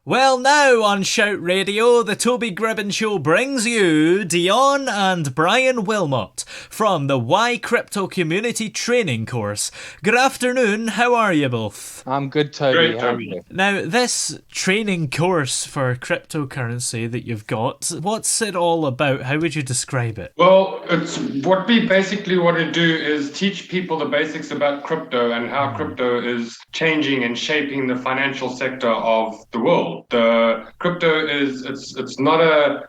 Well, now on Shout Radio, the Toby Gribbon Show brings you Deon and Bryan Wilmot from the Why Crypto Community Training Course. Good afternoon, how are you both? I'm good, Toby. Great, How are Toby. you? Now, this training course for cryptocurrency that you've got, what's it all about? How would you describe it? Well, it's what we basically want to do is teach people the basics about crypto and how crypto is changing and shaping the financial sector of the world. The crypto is it's not a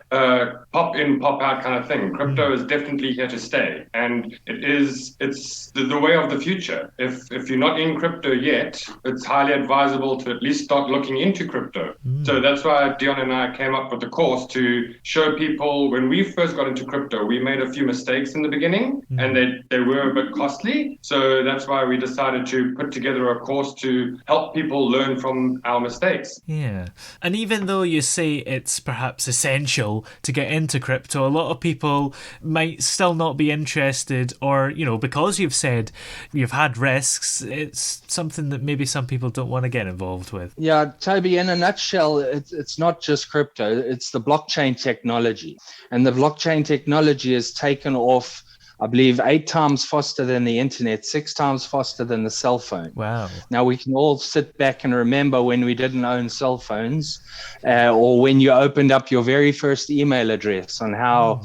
pop in, pop out kind of thing. Crypto is definitely here to stay, and it's the way of the future. If you're not in crypto yet, it's highly advisable to at least start looking into crypto. So that's why Deon and I came up with the course to show people. When we first got into crypto, we made a few mistakes in the beginning, and they were a bit costly. So that's why we decided to put together a course to help people learn from our mistakes. Yeah. And even though you say it's perhaps essential to get into crypto, a lot of people might still not be interested, or, because you've said you've had risks, it's something that maybe some people don't want to get involved with. Yeah, Toby, in a nutshell, it's not just crypto, it's the blockchain technology. And the blockchain technology is taken off, I believe, 8 times faster than the internet, 6 times faster than the cell phone. Wow. Now, we can all sit back and remember when we didn't own cell phones, or when you opened up your very first email address, and how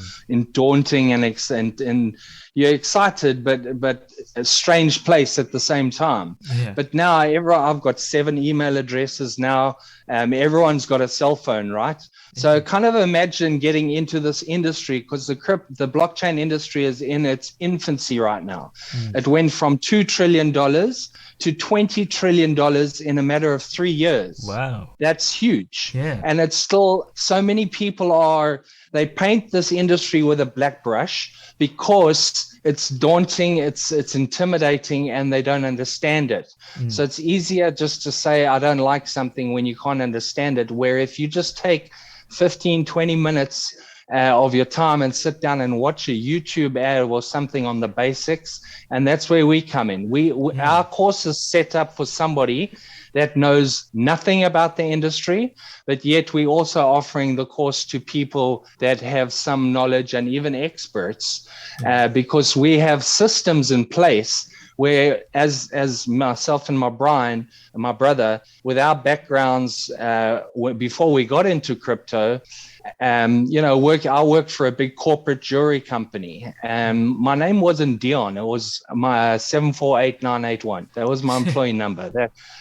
daunting and you're excited, but a strange place at the same time. Yeah. But now I've got 7 email addresses now. Everyone's got a cell phone, right? So kind of imagine getting into this industry, because the blockchain industry is in its infancy right now. It went from $2 trillion to $20 trillion in a matter of 3 years. Wow. That's huge. Yeah. And it's still, so many people they paint this industry with a black brush because it's daunting, it's intimidating, and they don't understand it. So it's easier just to say, I don't like something, when you can't understand it, where if you just take 15, 20 minutes of your time and sit down and watch a YouTube ad or something on the basics, and that's where we come in. Our course is set up for somebody that knows nothing about the industry, but yet we're also offering the course to people that have some knowledge and even experts, because we have systems in place where, as myself and my Bryan, my brother, with our backgrounds before we got into crypto, I worked for a big corporate jewelry company. My name wasn't Deon. It was my 748981. That was my employee number.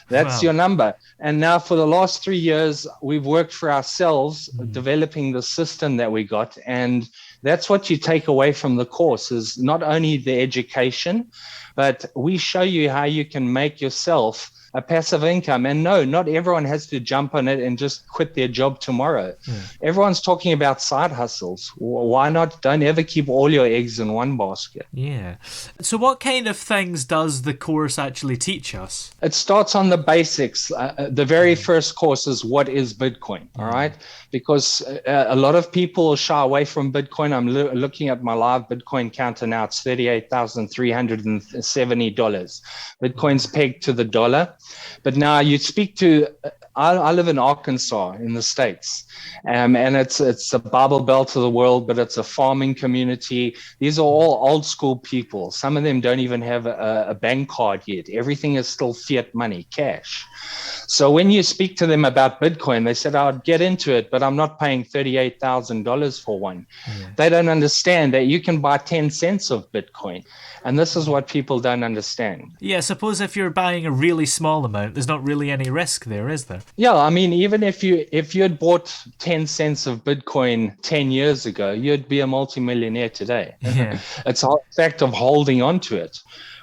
That's Wow. your number. And now for the last 3 years, we've worked for ourselves, developing the system that we got. And that's what you take away from the course, is not only the education, but we show you how you can make yourself a passive income. And no, not everyone has to jump on it and just quit their job tomorrow. Everyone's talking about side hustles. Why not? Don't ever keep all your eggs in one basket. Yeah. So what kind of things does the course actually teach us? It starts on the basics. The very first course is, what is Bitcoin? All right. Because a lot of people shy away from Bitcoin. I'm looking at my live Bitcoin counter now. It's $38,370. Bitcoin's pegged to the dollar. But now you speak to, I live in Arkansas in the States, and it's the Bible Belt of the world, but it's a farming community. These are all old school people. Some of them don't even have a bank card yet. Everything is still fiat money, cash. So when you speak to them about Bitcoin, they said, I'd get into it, but I'm not paying $38,000 for one. They don't understand that you can buy 10 cents of Bitcoin. And this is what people don't understand. Yeah, suppose if you're buying a really small amount, there's not really any risk there, is there? Yeah, I mean, even if you had bought 10 cents of Bitcoin 10 years ago, you'd be a multimillionaire today. Yeah. It's a fact of holding on to it.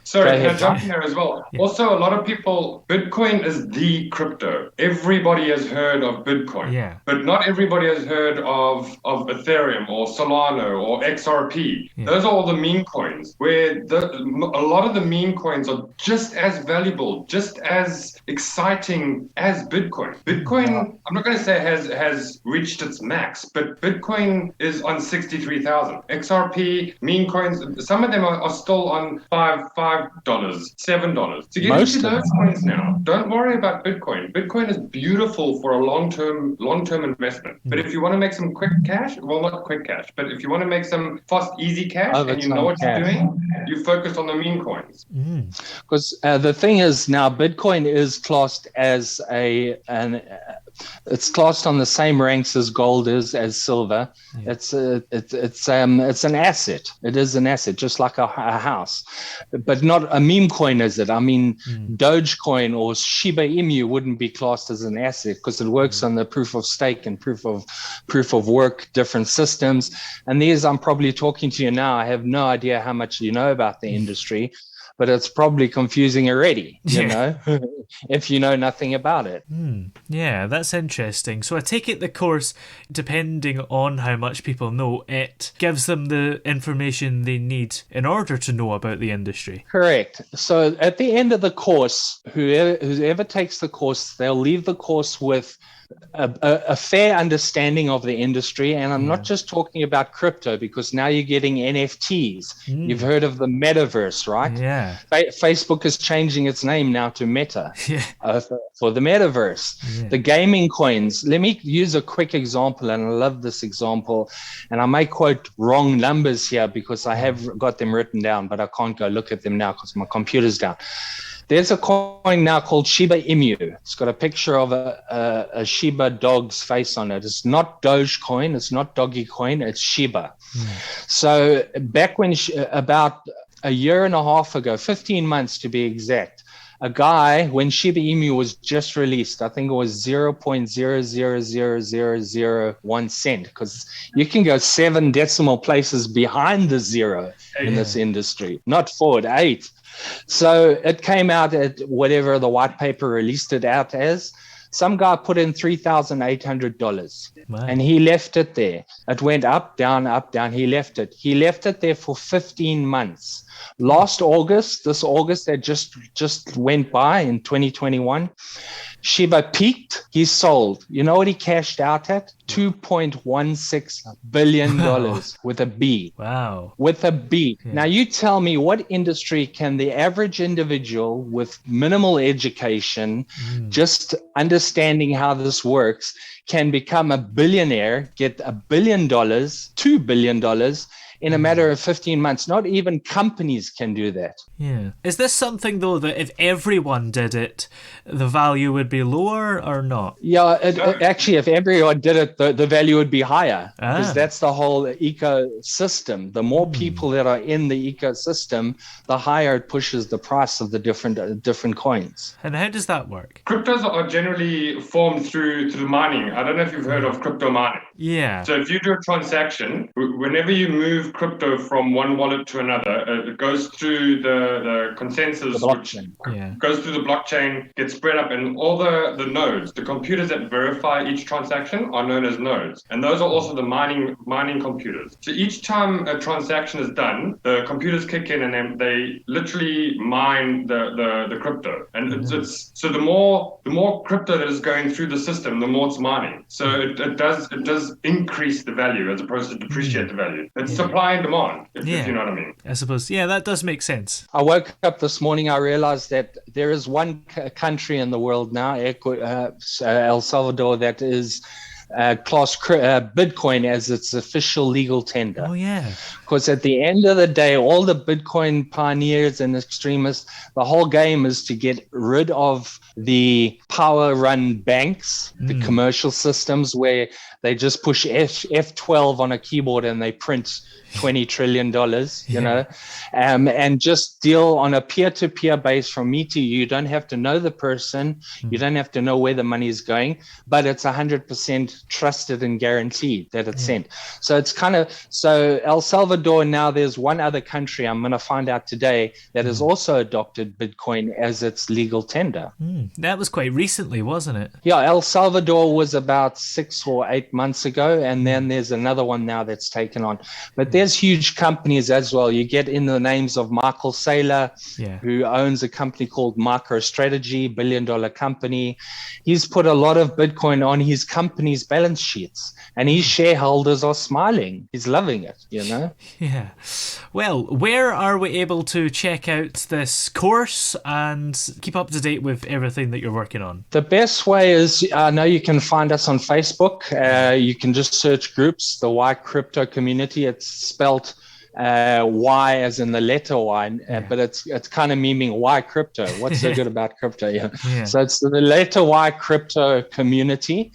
Sorry, can I jump in there as well? Yeah. Also, a lot of people, Bitcoin is the crypto. Everybody has heard of Bitcoin, but not everybody has heard of Ethereum or Solana or XRP. Those are all the meme coins, where a lot of the meme coins are just as valuable, just as exciting as Bitcoin. Bitcoin, I'm not going to say has reached its max, but Bitcoin is on 63,000. XRP, meme coins, some of them are still on 5 $5, $7. To get Most into of those coins now, don't worry about Bitcoin. Bitcoin is beautiful for a long-term investment. But if you want to make some quick cash, well, not quick cash, but if you want to make some fast, easy cash Over and you know time what you're cash. doing, you focus on the meme coins. Because the thing is now Bitcoin is classed as it's classed on the same ranks as gold is, as silver. Yeah. It's an asset. It is an asset, just like a house, but not a meme coin, is it? I mean, Dogecoin or Shiba Inu wouldn't be classed as an asset because it works on the proof of stake and proof of work, different systems. And these, I'm probably talking to you now, I have no idea how much you know about the industry, but it's probably confusing already, you know, if you know nothing about it. Yeah, that's interesting. So I take it the course, depending on how much people know, it gives them the information they need in order to know about the industry. Correct. So at the end of the course, whoever takes the course, they'll leave the course with a fair understanding of the industry. And I'm not just talking about crypto, because now you're getting NFTs. You've heard of the metaverse, right? Yeah. Facebook is changing its name now to Meta Yeah. for the metaverse. Yeah. The gaming coins. Let me use a quick example, and I love this example. And I may quote wrong numbers here because I have got them written down, but I can't go look at them now because my computer's down. There's a coin now called Shiba Inu. It's got a picture of a Shiba dog's face on it. It's not Dogecoin. It's not Doggy Coin. It's Shiba. So back when, about a year and a half ago, 15 months to be exact, a guy, when Shiba Inu was just released, I think it was 0.000001 cent, because you can go 7 decimal places behind the zero in this industry, not forward, 8. So it came out at whatever the white paper released it out as. Some guy put in $3,800 and he left it there. It went up, down, up, down. He left it. He left it there for 15 months. This August that just went by in 2021, Shiba peaked. He sold. You know what he cashed out at? $2.16 billion with a B. Wow. With a B. Yeah. Now you tell me, what industry can the average individual with minimal education, just understanding how this works, can become a billionaire, get $1 billion, $2 billion in a matter of 15 months? Not even companies can do that. Yeah. Is this something, though, that if everyone did it, the value would be lower or not? Yeah, actually, if everyone did it, the value would be higher, because that's the whole ecosystem. The more people that are in the ecosystem, the higher it pushes the price of the different coins. And how does that work? Cryptos are generally formed through mining. I don't know if you've heard of crypto mining. Yeah. So if you do a transaction, whenever you move crypto from one wallet to another, it goes through the consensus, the blockchain. Goes through the blockchain, gets spread up, and all the nodes, the computers that verify each transaction are known as nodes. And those are also the mining computers. So each time a transaction is done, the computers kick in and they literally mine the crypto. And it's so the more crypto that is going through the system, the more it's mining. So it does increase the value as opposed to depreciate the value. It's supply and demand, if you know what I mean. I suppose, that does make sense. I woke up this morning, I realized that there is one country in the world now, El Salvador, that is class Bitcoin as its official legal tender. Oh, yeah. Because at the end of the day, all the Bitcoin pioneers and extremists, the whole game is to get rid of the power-run banks, the commercial systems where they just push F12 on a keyboard and they print $20 trillion, you know, and just deal on a peer-to-peer base from me to you. You don't have to know the person. You don't have to know where the money is going, but it's 100% trusted and guaranteed that it's sent. So it's so El Salvador, now there's one other country I'm going to find out today that has also adopted Bitcoin as its legal tender. That was quite recently, wasn't it? Yeah, El Salvador was about 6 or 8 months ago, and then there's another one now that's taken on. But there's huge companies as well. You get in the names of Michael Saylor, who owns a company called MicroStrategy, $1 billion company. He's put a lot of Bitcoin on his company's balance sheets, and his shareholders are smiling. He's loving it, Yeah. Well, where are we able to check out this course and keep up to date with everything that you're working on? The best way is, I know you can find us on Facebook. You can just search groups, the Y Crypto Community. It's spelled Y as in the letter Y, but it's kind of memeing Y Crypto. What's so good about crypto? Yeah. So it's the letter Y Crypto Community.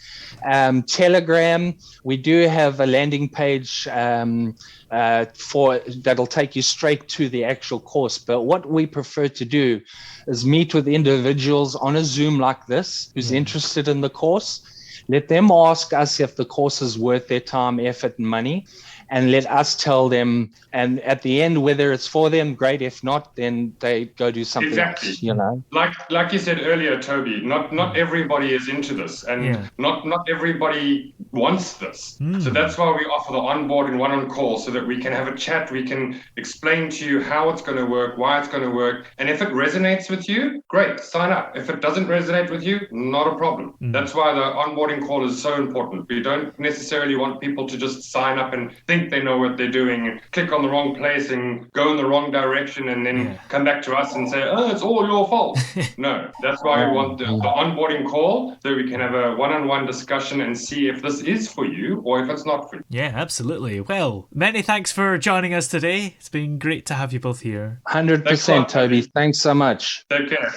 Telegram, we do have a landing page for that'll take you straight to the actual course. But what we prefer to do is meet with individuals on a Zoom like this who's interested in the course. Let them ask us if the course is worth their time, effort, and money, and let us tell them. And at the end, whether it's for them, great. If not, then they go do something else. Like you said earlier, Toby. Not everybody is into this, and not everybody wants this. So that's why we offer the onboarding one-on call, so that we can have a chat. We can explain to you how it's going to work, why it's going to work, and if it resonates with you, great, sign up. If it doesn't resonate with you, not a problem. That's why the onboarding call is so important. We don't necessarily want people to just sign up and think they know what they're doing and click on the wrong place and go in the wrong direction and then come back to us and say, oh, it's all your fault. No, that's why we want the onboarding call, so we can have a one-on-one discussion and see if this is for you or if it's not for you. Yeah, absolutely. Well, many thanks for joining us today. It's been great to have you both here. 100%, Toby. Thanks so much. Take care.